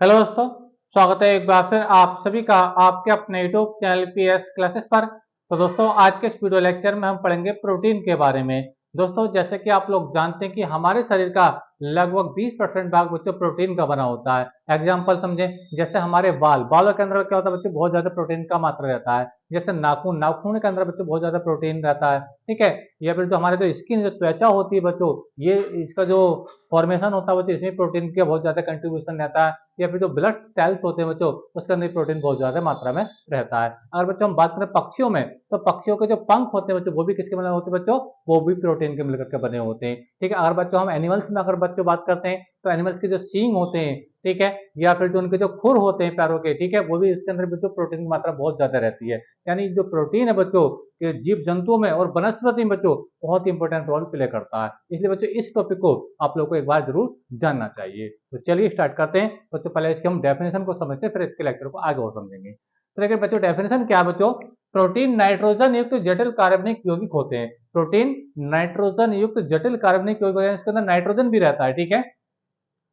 Hello दोस्तों, स्वागत है एक बार फिर आप सभी का आपके अपने यूट्यूब चैनल पीएस क्लासेस पर। तो दोस्तों, आज के इस वीडियो लेक्चर में हम पढ़ेंगे प्रोटीन के बारे में। दोस्तों, जैसे कि आप लोग जानते हैं कि हमारे शरीर का लगभग 20% भाग बच्चों प्रोटीन का बना होता है। एग्जाम्पल समझें, जैसे हमारे बालों के अंदर क्या होता है बच्चों, बहुत ज्यादा प्रोटीन का मात्रा रहता है। जैसे नाखून के अंदर बच्चों बहुत ज्यादा प्रोटीन रहता है, ठीक है। या फिर जो हमारे जो स्किन जो त्वचा होती है बच्चों, ये इसका जो फॉर्मेशन होता है बच्चों, इसमें प्रोटीन का बहुत ज्यादा कंट्रीब्यूशन रहता है। या फिर जो ब्लड सेल्स होते हैं बच्चों, उसके अंदर प्रोटीन बहुत ज्यादा मात्रा में रहता है। अगर बच्चों हम बात करें पक्षियों में, तो पक्षियों के जो पंख होते हैं बच्चों, वो भी किसके बने होते हैं बच्चों, वो भी प्रोटीन के मिलकर के बने होते हैं, ठीक है। अगर बच्चों हम एनिमल्स में अगर बच्चों बात करते हैं, तो एनिमल्स के जो सींग होते हैं, ठीक है, या फिर जो उनके जो खुर होते हैं पैरों के, ठीक है, वो भी इसके अंदर बच्चों प्रोटीन की मात्रा बहुत ज्यादा रहती है। यानी जो प्रोटीन है बच्चों के जीव जंतुओं में और वनस्पति में बच्चों बहुत इंपॉर्टेंट रोल प्ले करता है। इसलिए बच्चों इस टॉपिक को आप लोग को एक बार जरूर जानना चाहिए। तो चलिए स्टार्ट करते हैं बच्चों। पहले इसके हम डेफिनेशन को समझते हैं, फिर इसके लेक्चर को आगे और समझेंगे। तो देखिए बच्चों, डेफिनेशन क्या है बच्चों, प्रोटीन नाइट्रोजन युक्त जटिल कार्बनिक यौगिक होते हैं। प्रोटीन नाइट्रोजन युक्त जटिल कार्बनिक यौगिक होते हैं, इसके अंदर नाइट्रोजन भी रहता है, ठीक है।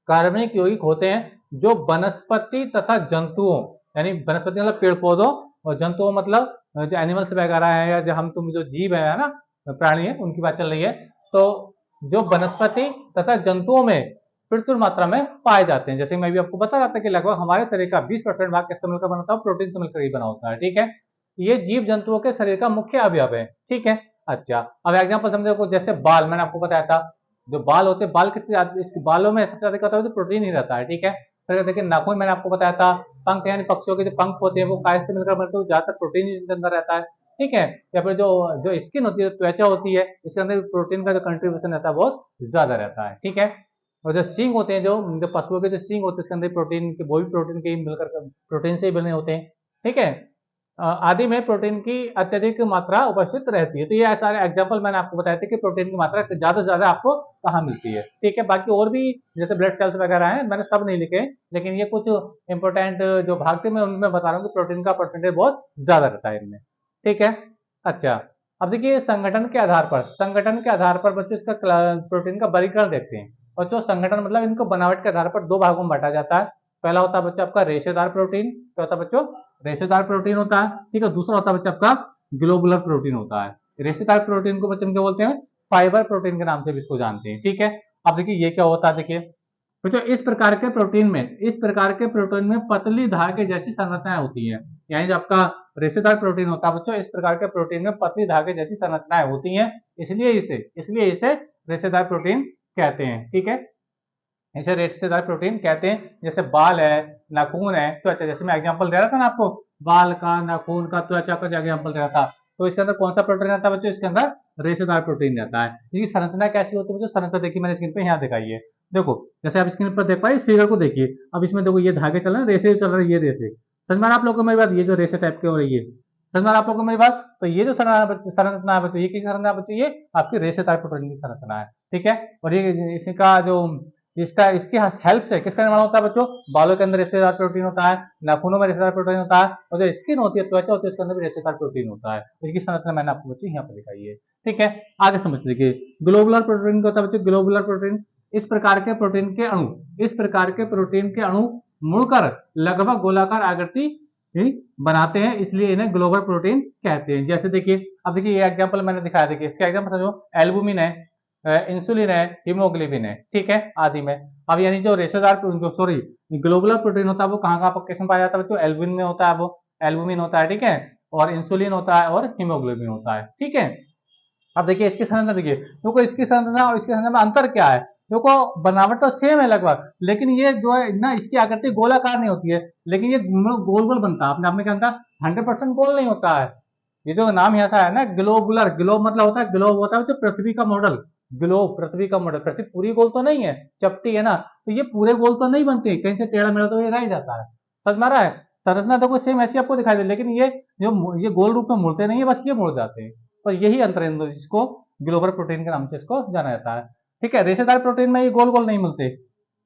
कार्बनिक यौगिक होते हैं जो वनस्पति तथा जंतुओं, यानी वनस्पति मतलब पेड़ पौधों, और जंतुओं मतलब जो एनिमल्स वगैरह है, या जो हम तुम जो जीव है ना, प्राणी है, उनकी बात चल रही है। तो जो वनस्पति तथा जंतुओं में प्रचुर मात्रा में पाए जाते हैं। जैसे मैं भी आपको बता रहा था कि लगभग हमारे शरीर का 20% भाग किससे मिलकर बना होता है, प्रोटीन से मिलकर ही बना होता है, ठीक है। ये जीव जंतुओं के शरीर का मुख्य अवयव है, ठीक है। अच्छा, अब एग्जाम्पल समझो, जैसे बाल मैंने आपको बताया था। जो बाल होते हैं, बाल किससे इसके बालों में सबसे ज्यादा क्या होता है, तो प्रोटीन ही रहता है, ठीक है। फिर देखिए नाखून मैंने आपको बताया था। पंख यानी पक्षियों के जो पंख होते हैं वो काय से मिलकर बनते हैं, ज्यादातर प्रोटीन इसके अंदर रहता है, ठीक है। या फिर जो जो स्किन होती है, त्वचा होती है, इसके अंदर प्रोटीन का जो कंट्रीब्यूशन रहता है बहुत ज्यादा रहता है, ठीक है। और जो सींग होते हैं, जो पशुओं के जो सींग होते हैं, इसके अंदर प्रोटीन के, वो भी प्रोटीन के ही मिलकर प्रोटीन से ही बने होते हैं, ठीक है। आदि में प्रोटीन की अत्यधिक मात्रा उपस्थित रहती है। तो ये सारे एग्जांपल मैंने आपको बताया थे कि प्रोटीन की मात्रा ज्यादा से ज्यादा आपको कहाँ मिलती है, ठीक है। बाकी और भी जैसे ब्लड सेल्स वगैरह हैं, मैंने सब नहीं लिखे, लेकिन ये कुछ इंपॉर्टेंट जो भाग थे मैं उनमें बता रहा हूँ कि प्रोटीन का परसेंटेज बहुत ज्यादा रहता है इनमें, ठीक है। अच्छा, अब देखिए संगठन के आधार पर बच्चों इसका प्रोटीन का वर्गीकरण देखते हैं। बच्चों, संगठन मतलब इनको बनावट के आधार पर दो भागों में बांटा जाता है। पहला होता है बच्चों आपका रेशेदार प्रोटीन, क्या होता है बच्चों, रेशेदार प्रोटीन होता है, ठीक है। दूसरा होता है बच्चा आपका ग्लोबुलर प्रोटीन होता है। रेशेदार प्रोटीन को बच्चे क्या बोलते हैं, फाइबर प्रोटीन के नाम से भी इसको जानते हैं, ठीक है। अब देखिए ये क्या होता है, देखिए बच्चों, इस प्रकार के प्रोटीन में पतली धागे जैसी संरचनाएं होती है। यानी जो आपका रेशेदार प्रोटीन होता है बच्चों, इस प्रकार के प्रोटीन में पतली धागे जैसी संरचनाएं होती हैं, इसलिए इसे रेशेदार प्रोटीन कहते हैं, ठीक है। इसे रेशेदार प्रोटीन कहते हैं। जैसे बाल है, नाखून है, त्वचा, जैसे मैं एग्जांपल दे रहा था ना आपको, बाल का, नाखून का, त्वचा का जो एग्जांपल दे रहा था, तो इसके अंदर कौन सा प्रोटीन रहता है बच्चों, इसके अंदर रेशेदार प्रोटीन रहता है। इसकी संरचना कैसी होती है बच्चों, संरचना देखिए मैंने स्क्रीन पे यहाँ दिखाई है। देखो, जैसे आप स्क्रीन पर देख पाए, इस फिगर को देखिए। अब इसमें देखो ये धागे चल रहे हैं, रेसे चल रहे हैं, ये रेसे समझ में आ रहा है आप लोगों को मेरी बात, ये जो रेसे टाइप के हो रही है, समझ में आ रहा है आप लोगों को मेरी बात। तो ये जो संरचना है बच्चों, ये किसी संरचना बच्चों, ये आपकी रेशेदार प्रोटीन की संरचना है, ठीक है। और ये इसका जो इसकी हेल्प से किसका निर्माण होता है बच्चों, बालों के अंदर रेशेदार प्रोटीन होता है, नाखूनों में रेशेदार प्रोटीन होता है, और जो स्किन होती है, त्वचा होती है, उसके अंदर भी रेशेदार प्रोटीन होता है। इसकी संरचना मैंने आपको बच्चों यहाँ पर दिखाई है, ठीक है। आगे समझ लीजिए, ग्लोबुलर प्रोटीन क्या होता है बच्चों, ग्लोबुलर प्रोटीन इस प्रकार के प्रोटीन के अणु मुड़कर लगभग गोलाकार आकृति बनाते हैं, इसलिए इन्हें ग्लोबल प्रोटीन कहते हैं। जैसे देखिए, अब देखिए ये एग्जांपल मैंने दिखाया, देखिए इसका एग्जांपल समझो, एल्बुमिन है, इंसुलिन है, हीमोग्लोबिन है, ठीक है, आदि में। अब यानी जो रेशेदार सॉरी ग्लोबुलर प्रोटीन होता है वो कहाँ कहाँ किसमें पाया जाता है बच्चों, एल्बुमिन में होता है, वो एल्बुमिन होता है, ठीक है, और इंसुलिन होता है, और हीमोग्लोबिन होता है, ठीक है। अब देखिए इसकी संरचना, देखिए देखो इसकी संरचना और इसकी संरचना में अंतर क्या है। देखो बनावट तो सेम है लगभग, लेकिन ये जो है ना, इसकी आकृति गोलाकार नहीं होती है, लेकिन ये गोल गोल बनता है अपने आप में, क्या बनता है, 100% गोल नहीं होता है। ये जो नाम यहाँ सा है ना, ग्लोबुलर, ग्लोब मतलब होता है, ग्लोब होता है तो पृथ्वी का मॉडल, ग्लोब पृथ्वी का मॉडल, पृथ्वी पूरी गोल तो नहीं है, चपटी है ना, तो ये पूरे गोल तो नहीं बनते, कहीं से टेढ़ा मेढ़ा तो ये रह जाता है, समझ में आ रहा है। संरचना तो सेम ऐसी आपको दिखाई दे, लेकिन ये गोल रूप में मुड़ते नहीं है, बस ये मुड़ जाते हैं। और यही अंतर है, इसको ग्लोबल प्रोटीन के नाम से इसको जाना जाता है, ठीक है। रेशेदार प्रोटीन में ये गोल गोल नहीं मिलते,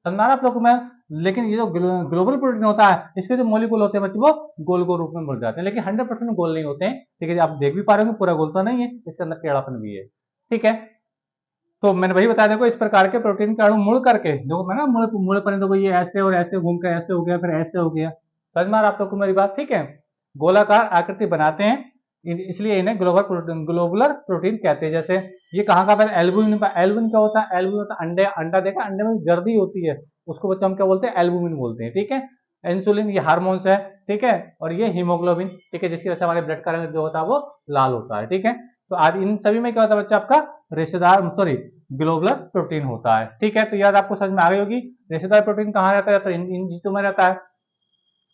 समझ आप लोग में। लेकिन ये जो ग्लोबल प्रोटीन होता है, इसके जो मोलिकुल होते हैं बच्चे, वो गोल गोल रूप में मिल जाते हैं, लेकिन 100% गोल नहीं होते हैं, ठीक है। आप देख भी पा रहे हो पूरा गोल तो नहीं है, इसके अंदर टेढ़ापन भी है, ठीक है। तो मैंने वही बताया, देखो इस प्रकार के प्रोटीन के अणु मुड़ करके, देखो मैं ना मुड़ पर, देखो ये ऐसे और ऐसे घूम कर ऐसे हो गया, फिर ऐसे हो गया। समझ में आ रहा आप लोग को मेरी बात? ठीक है, गोलाकार आकृति बनाते हैं, इसलिए इन्हें ग्लोबुलर प्रोटीन कहते हैं। जैसे ये कहाँ का है? एल्बुमिन। एल्बुमिन क्या होता है? एल्बुमिन होता है अंडे, अंडा देखा, अंडे में जर्दी होती है, उसको बच्चों हम क्या बोलते हैं? एल्बुमिन बोलते हैं। ठीक है, इंसुलिन ये हार्मोन्स है, ठीक है, और ये हीमोग्लोबिन, ठीक है, जिसकी वजह से हमारे ब्लड का रंग जो होता है वो लाल होता है। ठीक है, तो आज इन सभी में क्या होता है बच्चा? आपका रेशेदार, सॉरी, ग्लोबुलर प्रोटीन होता है। ठीक है, तो याद आपको समझ में आ गई होगी। रेशेदार प्रोटीन कहाँ रहता है? तो इन चीजों में रहता है,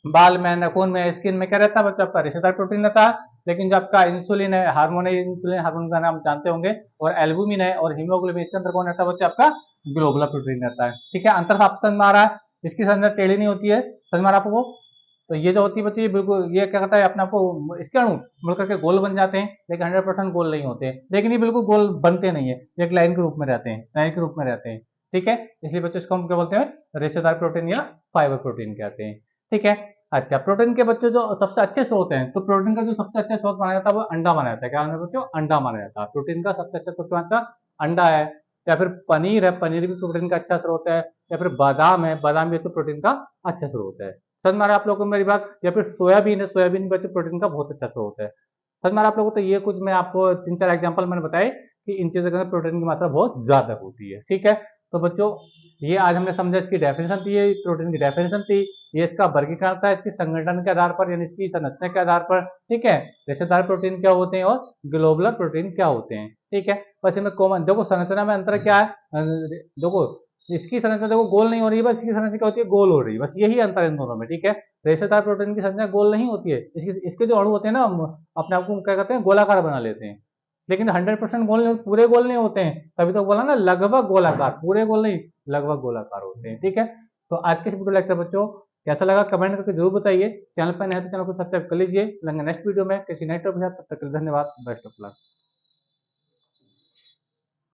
बाल में, नाखून में, स्किन में क्या रहता है बच्चा? आपका रेशेदार प्रोटीन रहता है। लेकिन जो आपका इंसुलिन है, हार्मोन है, इंसुलिन हार्मोन का नाम जानते होंगे, और एल्बुमिन है और हीमोग्लोबिन, इसके अंदर कौन रहता है बच्चा? आपका ग्लोबुलर प्रोटीन रहता है। ठीक है, अंतर आपको समझ में आ रहा है? इसकी संरचना टेढ़ी नहीं होती है, समझ में आ रहा है आपको? तो ये जो होती है बच्चे, ये बिल्कुल, ये क्या करता है अपने आपको, इसके अणु मिल करके गोल बन जाते हैं, लेकिन 100% गोल नहीं होते हैं, लेकिन ये बिल्कुल गोल बनते नहीं है, एक लाइन के रूप में रहते हैं, लाइन के रूप में रहते हैं। ठीक है, इसलिए बच्चों इसको हम क्या बोलते हैं? रेशेदार प्रोटीन या फाइबर प्रोटीन कहते हैं। ठीक है, अच्छा, प्रोटीन के बच्चों जो सबसे अच्छे स्रोत हैं, तो प्रोटीन का जो सबसे अच्छा स्रोत माना जाता है वो अंडा माना जाता है। क्या माना जाता है? अंडा माना जाता है। प्रोटीन का सबसे अच्छा स्रोत माना जाता है अंडा है, या फिर पनीर है, पनीर भी प्रोटीन का अच्छा स्रोत है, या फिर बादाम है, बादाम भी तो प्रोटीन का अच्छा स्रोत है। समझ में आ रहा है आप लोगों को मेरी बात? या फिर सोयाबीन है, सोयाबीन भी प्रोटीन का बहुत अच्छा स्रोत है। समझ में आ रहा है आप लोगों को? तो ये कुछ मैं आपको 3-4 एग्जाम्पल मैंने बताए कि इन चीजों के अंदर प्रोटीन की मात्रा बहुत ज्यादा होती है। ठीक है, तो बच्चों ये आज हमने समझा, इसकी डेफिनेशन थी, ये प्रोटीन की डेफिनेशन थी, ये इसका वर्गीकरण था, इसकी संगठन के आधार पर, यानी इसकी संरचना के आधार पर। ठीक है, रेशेदार प्रोटीन क्या होते हैं और ग्लोबुलर प्रोटीन क्या होते हैं। ठीक है, बस इनमें कॉमन, देखो संरचना में अंतर क्या है, देखो इसकी संरचना देखो गोल नहीं हो रही है, बस इसकी संरचना क्या होती है? गोल हो रही है, बस यही अंतर है इन दोनों में। ठीक है, रेशेदार प्रोटीन की संरचना गोल नहीं होती है, इसके जो अणु होते हैं ना, अपने आप को क्या कहते हैं? गोलाकार बना लेते हैं, लेकिन 100% गोल नहीं, पूरे गोल नहीं होते हैं। तभी तो बोला ना, लगभग गोलाकार, पूरे गोल नहीं, लगभग गोलाकार होते हैं। ठीक है, तो आज के इस वीडियो लेक्चर बच्चों कैसा लगा कमेंट करके जरूर बताइए। चैनल पर नए हैं तो चैनल को सब्सक्राइब कर लीजिए। मिलेंगे नेक्स्ट वीडियो में किसी नए टॉपिक के साथ, तब तक के लिए धन्यवाद, बेस्ट ऑफ लक।